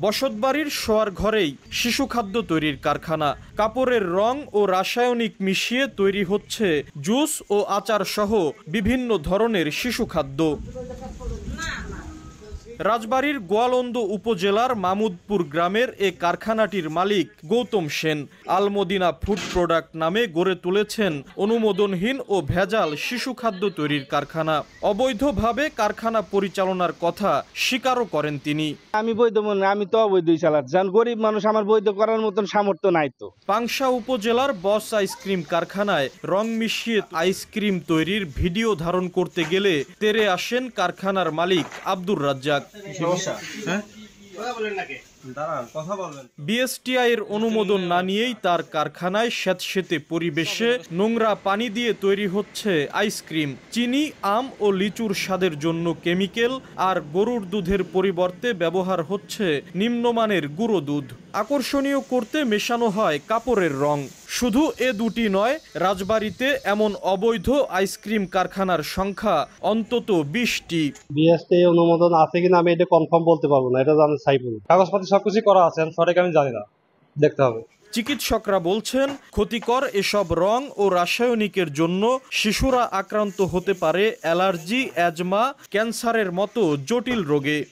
বসতবাড়ির শোয়ার ঘরেই শিশু খাদ্য তৈরির কারখানা। কাপড়ের রং ও রাসায়নিক মিশিয়ে তৈরি হচ্ছে জুস ও আচার সহ বিভিন্ন ধরনের শিশু খাদ্য। রাজবাড়ীর গোয়ালন্দ উপজেলার মামুদপুর গ্রামের এ কারখানাটির মালিক গৌতম সেন আলমদিনা ফুড প্রোডাক্ট নামে গড়ে তুলেছেন অনুমোদনহীন ও ভেজাল শিশু খাদ্য তৈরির কারখানা। অবৈধভাবে কারখানা পরিচালনার কথা স্বীকারও করেন তিনি। আমি বৈধ মনে, আমি তো অবৈধই চালাচ্ছি, কারণ গরিব মানুষ, আমার বৈধ করার মতন সামর্থ্য নাই তো। পাংশা উপজেলার বস আইসক্রিম কারখানায় রং মিশিয়ে আইসক্রিম তৈরির ভিডিও ধারণ করতে গেলে তেরে আসেন কারখানার মালিক আব্দুর রাজ্জাক। বিএসটিআই এর অনুমোদন না নিয়েই তার কারখানায় স্যাঁতসেঁতে পরিবেশে নোংরা পানি দিয়ে তৈরি হচ্ছে আইসক্রিম। চিনি, আম ও লিচুর স্বাদের জন্য কেমিক্যাল আর গরুর দুধের পরিবর্তে ব্যবহার হচ্ছে নিম্নমানের গুঁড়ো দুধ। আকর্ষণীয় করতে মেশানো হয় কাপড়ের রং। শুধু এ দুটি নয়, রাজবাড়ীতে এমন অবৈধ আইসক্রিম কারখানার সংখ্যা অন্তত 20টি। বিএসটি অনুমোদন আছে কিনা আমি এটা কনফার্ম বলতে পারবো না, এটা জানেন সাইফুল। কাগজপত্র সবকিছু করা আছে, সঠিক আমি জানি না, দেখতে হবে। চিকিৎসকরা বলছেন ক্ষতিকর এসব রং ও রাসায়নিকের জন্য শিশুরা আক্রান্ত হতে পারে অ্যালার্জি, অ্যাজমা, ক্যান্সারের মতো জটিল রোগে।